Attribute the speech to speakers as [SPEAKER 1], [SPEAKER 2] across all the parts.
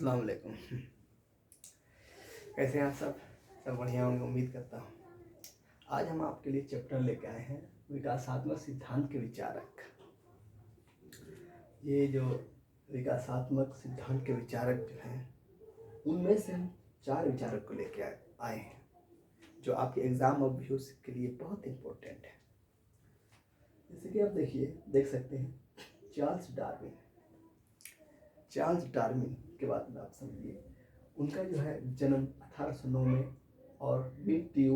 [SPEAKER 1] अस्सलाम वालेकुम। कैसे हैं आप सब बढ़िया होंगे उम्मीद करता हूँ। आज हम आपके लिए चैप्टर लेके आए हैं विकासात्मक सिद्धांत के विचारक। ये जो विकासात्मक सिद्धांत के विचारक जो हैं उनमें से हम 4 विचारक को लेके आए हैं जो आपके एग्जाम और व्यूज के लिए बहुत इम्पोर्टेंट है। जैसे कि आप देख सकते हैं चार्ल्स डार्विन के बारे में आप समझिए। उनका जो है जन्म 1809 में और मृत्यु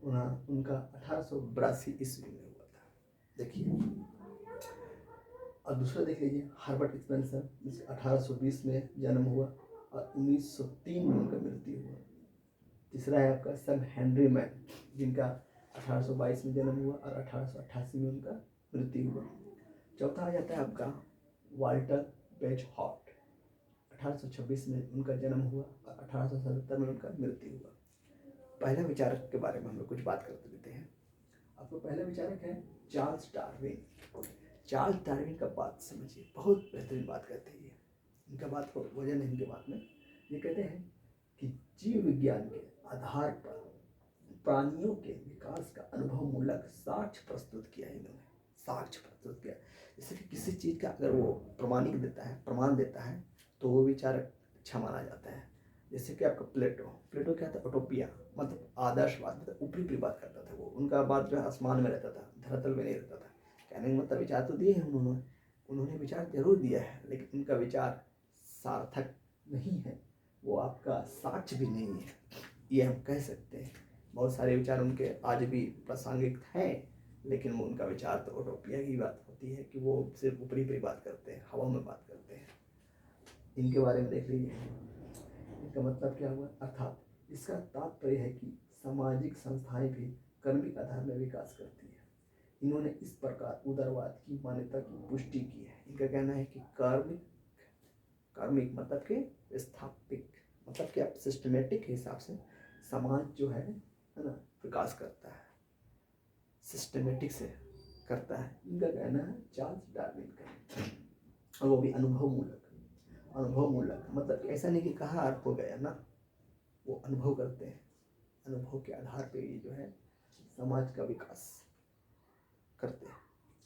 [SPEAKER 1] उनका 1882 ईस्वी में हुआ था। देखिए, और दूसरा देख लीजिए हर्बर्ट स्पेंसर, जिसका 1820 में जन्म हुआ और 1903 में उनका मृत्यु हुआ। तीसरा है आपका सर हेनरी मैन, जिनका 1822 में जन्म हुआ और 1888 में उनका मृत्यु हुआ। चौथा आ जाता है आपका वाल्टर बेजहॉर्ट, 1826 में उनका जन्म हुआ और 1877 में उनका मृत्यु हुआ। पहले विचारक के बारे में हम लोग कुछ बात करते देते हैं आपको। पहला विचारक है चार्ल्स डार्विन। चार्ल्स डार्विन का बात समझिए, बहुत बेहतरीन बात कहते हैं ये। इनका बात को वजन है इनके बात में। ये कहते हैं कि जीव विज्ञान के आधार पर प्राणियों के विकास का अनुभवमूलक साक्ष्य प्रस्तुत किया। इन्होंने साक्ष्य प्रस्तुत किया, जैसे कि किसी चीज़ का अगर वो प्रमाण देता है तो वो विचारक अच्छा माना जाता है। जैसे कि आपका प्लेटो क्या था, ओटोपिया मतलब आदर्शवाद, मतलब ऊपरी बात करता था वो। उनका बात जो है आसमान में रहता था, धरातल में नहीं रहता था। कहने का मतलब विचार तो दिए हैं उन्होंने विचार जरूर दिया है, लेकिन उनका विचार सार्थक नहीं है, वो आपका साक्ष्य भी नहीं है, ये हम कह सकते हैं। बहुत सारे विचार उनके आज भी प्रासंगिक हैं, लेकिन वो उनका विचार तो ओटोपिया की बात होती है कि वो सिर्फ ऊपरी बात करते हैं, हवा में बात करते हैं। इनके बारे में देख लीजिए, इनका मतलब क्या हुआ, अर्थात इसका तात्पर्य है कि सामाजिक संस्थाएं भी कर्मिक आधार में विकास करती है। इन्होंने इस प्रकार उदारवाद की मान्यता की पुष्टि की है। इनका कहना है कि कार्मिक मतलब के स्थापिक, मतलब कि आप सिस्टमेटिक के हिसाब से समाज जो है ना विकास करता है, सिस्टमेटिक से करता है। इनका कहना है चार्ल्स डार्विन का, और वो भी अनुभवमूलक। मतलब ऐसा नहीं कि कहा हो गया ना, वो अनुभव करते हैं, अनुभव के आधार पे ये जो है समाज का विकास करते हैं।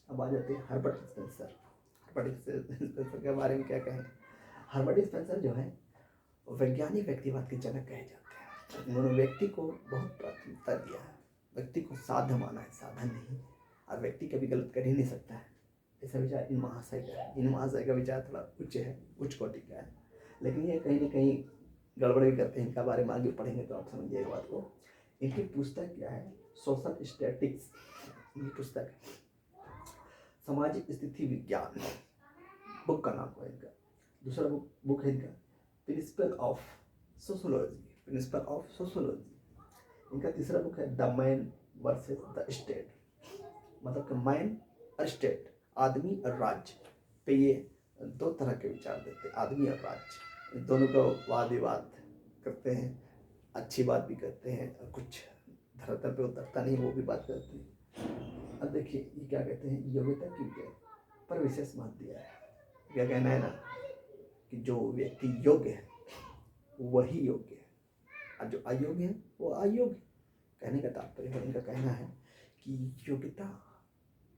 [SPEAKER 1] अब आ जाते हैं हर्बर्ट स्पेंसर के बारे में क्या कहें। हर्बर्ट स्पेंसर जो है वैज्ञानिक व्यक्तिवाद के जनक कहे जाते हैं। उन्होंने व्यक्ति को बहुत प्राथमिकता दिया है, व्यक्ति को साध्य माना है, साधन नहीं। और व्यक्ति कभी गलत कर ही नहीं सकता है, ऐसा विचार इन महाशय का विचार थोड़ा उच्च कोटि का है। लेकिन ये कहीं ना कहीं गड़बड़ भी करते हैं। इनका बारे में आगे पढ़ेंगे तो आप समझिएगा बात को। इनकी पुस्तक क्या है, सोशल स्टैटिक्स। इनकी पुस्तक सामाजिक स्थिति विज्ञान बुक का नाम है इनका। दूसरा बुक है इनका प्रिंसिपल ऑफ सोशोलॉजी। इनका तीसरा बुक है the man versus the state, मतलब कि मैन और स्टेट, आदमी और राज्य पे ये 2 तरह के विचार देते हैं। आदमी और राज्य दोनों का वाद विवाद करते हैं, अच्छी बात भी करते हैं, और कुछ धरातल पे उतरता नहीं वो भी बात करते हैं। अब देखिए ये क्या कहते हैं, योग्यता की पर विशेष महत्व दिया है। क्या कहना है ना कि जो व्यक्ति योग्य है वही योग्य है, और जो अयोग्य है वो अयोग्य। कहने का तात्पर्य इनका कहना है कि योग्यता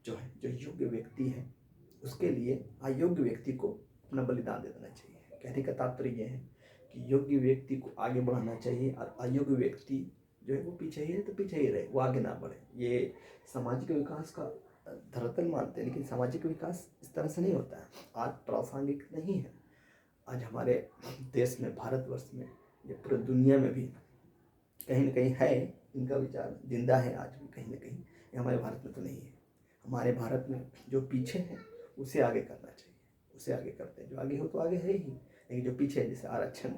[SPEAKER 1] जो है, जो योग्य व्यक्ति है उसके लिए अयोग्य व्यक्ति को अपना बलिदान दे देना चाहिए। कहने का तात्पर्य यह है कि योग्य व्यक्ति को आगे बढ़ाना चाहिए, और अयोग्य व्यक्ति जो है वो पीछे ही है तो पीछे ही रहे, वो आगे ना बढ़े। ये सामाजिक विकास का धरातल मानते हैं, लेकिन सामाजिक विकास इस तरह से नहीं होता है, आज प्रासंगिक नहीं है। आज हमारे देश में, भारतवर्ष में, या पूरी दुनिया में भी कहीं ना कहीं है इनका विचार, जिंदा है आज भी कहीं ना कहीं। ये हमारे भारत में तो नहीं है। हमारे भारत में जो पीछे है उसे आगे करना चाहिए, उसे आगे करते हैं। जो आगे हो तो आगे है ही, लेकिन जो पीछे है, जैसे आरक्षण,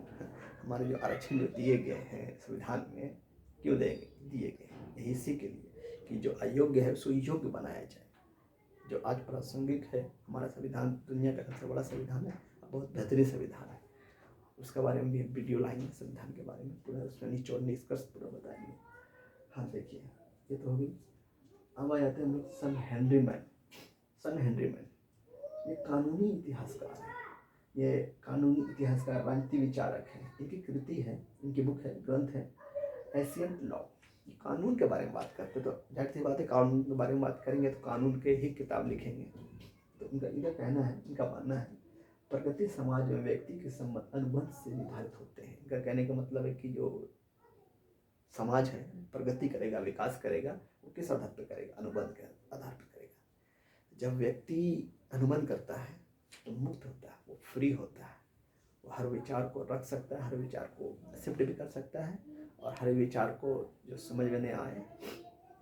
[SPEAKER 1] हमारे जो आरक्षण जो दिए गए हैं संविधान में, क्यों दिए गए हैं, यही इसी के लिए कि जो अयोग्य है उसको योग्य बनाया जाए। जो आज प्रासंगिक है, हमारा संविधान दुनिया का सबसे बड़ा संविधान है, बहुत बेहतरीन संविधान है। उसके बारे में भी वीडियो लाएंगे, संविधान के बारे में पूरा, उसमें निचोड़ निष्कर्ष पूरा बताएंगे। हाँ देखिए, ये तो होगी। अब आ जाते हैं हम लोग सन हेनरी मैन। ये कानूनी इतिहासकार है। ये कानूनी इतिहास का राजनीति विचारक हैं। इनकी कृति है, इनकी बुक है, ग्रंथ है एशियंट लॉ। कानून के बारे में बात करते तो जाहिर सी बात है, कानून के बारे में बात करेंगे तो कानून के ही किताब लिखेंगे। तो इनका कहना है, इनका मानना है, प्रगति समाज में व्यक्ति के संबंध अनुबंध से निर्धारित होते हैं। इनका कहने का मतलब है कि जो समाज है प्रगति करेगा, विकास करेगा, वो किस आधार पर करेगा? अनुबंध के आधार पर करेगा। जब व्यक्ति अनुबंध करता है तो मुक्त होता है, वो फ्री होता है, वो हर विचार को रख सकता है, हर विचार को एक्सेप्ट भी कर सकता है, और हर विचार को जो समझ में नहीं आए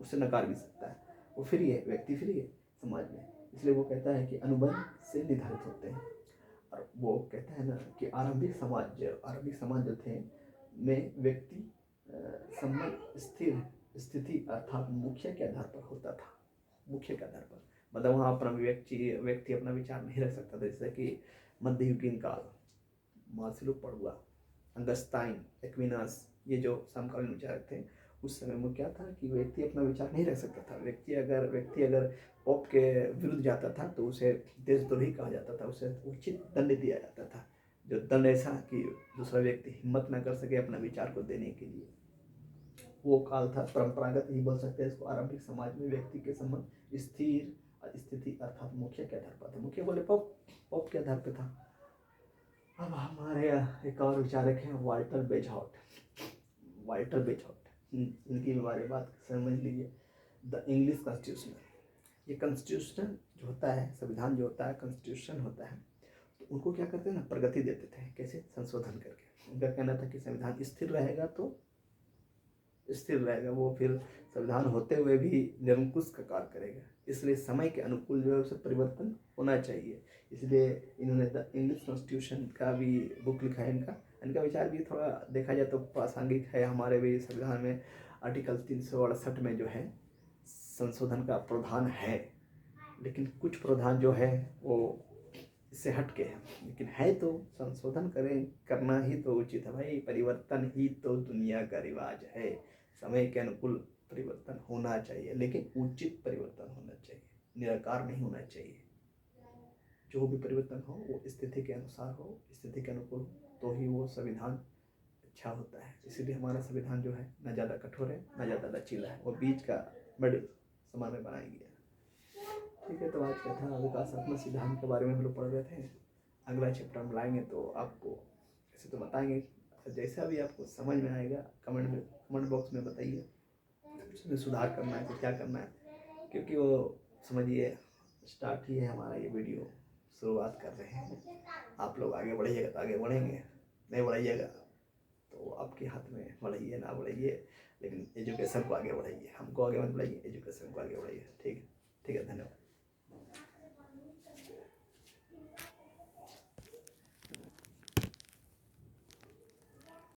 [SPEAKER 1] उसे नकार भी सकता है। वो फ्री है, व्यक्ति फ्री है समाज में। इसलिए वो कहता है कि अनुबंध से निर्धारित होते हैं। और वो कहता है ना कि आरंभिक समाज जो थे में व्यक्ति संबंध स्थिर स्थिति अर्थात मुखिया के आधार पर होता था। मुखिया के आधार पर मतलब वहाँ अपना व्यक्ति अपना विचार नहीं रख सकता था। जैसे कि मध्ययुगीन काल, मार्सिलो पड़ुआ, अगस्ताइन, एक्विनास, ये जो समकालीन विचारक थे, उस समय में क्या था कि व्यक्ति अपना विचार नहीं रख सकता था। व्यक्ति अगर पोप के विरुद्ध जाता था तो उसे देशद्रोही कहा जाता था, उसे उचित दंड दिया जाता था। जो दंड ऐसा कि दूसरा व्यक्ति हिम्मत न कर सके अपना विचार को देने के लिए, वो काल था। परंपरागत ही बोल सकते हैं इसको। आरंभिक समाज में व्यक्ति के संबंध स्थिर स्थिति अर्थात मुखिया के आधार पर था। मुखिया बोले पोप के आधार पर था। अब हमारे एक और विचारक हैं वाल्टर बेजहॉट। इनकी बारे में बात समझ लीजिए। द इंग्लिश कॉन्स्टिट्यूशन, ये कॉन्स्टिट्यूशन जो होता है, संविधान जो होता है, कॉन्स्टिट्यूशन होता है, तो उनको क्या करते हैं ना, प्रगति देते थे। कैसे? संशोधन करके। उनका कहना था कि संविधान स्थिर रहेगा तो स्थिर रहेगा, वो फिर संविधान होते हुए भी निरंकुश का कार्य करेगा। इसलिए समय के अनुकूल जो है उसे परिवर्तन होना चाहिए। इसलिए इन्होंने द इंग्लिश कॉन्स्टिट्यूशन का भी बुक लिखा है। इनका विचार भी थोड़ा देखा जाए तो प्रासंगिक है। हमारे भी संविधान में आर्टिकल 368 में जो है संशोधन का प्रावधान है, लेकिन कुछ प्रावधान जो है वो इससे हट के है, लेकिन है तो संशोधन करना ही तो उचित है भाई। परिवर्तन ही तो दुनिया का रिवाज है। समय के अनुकूल परिवर्तन होना चाहिए, लेकिन उचित परिवर्तन होना चाहिए, निराकार नहीं होना चाहिए। जो भी परिवर्तन हो वो स्थिति के अनुसार हो, स्थिति के अनुकूल, तो ही वो संविधान अच्छा होता है। इसीलिए हमारा संविधान जो है ना ज़्यादा कठोर है ना ज़्यादा लचीला है, वो बीच का मिडिल समान में बनाया गया है। ठीक है, तो आज का था विकासात्मक सिद्धांत के बारे में हम लोग पढ़ रहे थे। अगला चैप्टर हम लाएंगे तो आपको ऐसे तो बताएंगे, जैसा भी आपको समझ में आएगा कमेंट बॉक्स में बताइए, उसमें सुधार करना है तो क्या करना है। क्योंकि वो समझिए स्टार्ट ही है हमारा ये वीडियो, शुरुआत कर रहे हैं। आप लोग आगे बढ़िएगा तो आगे बढ़ेंगे, नहीं बढ़ाइएगा तो आपके हाथ में, बढ़ाइए ना बढ़ाइए, लेकिन एजुकेशन को आगे बढ़ाइए। हमको आगे मत बढ़ाइए, एजुकेशन को आगे बढ़ाइए। ठीक है, धन्यवाद।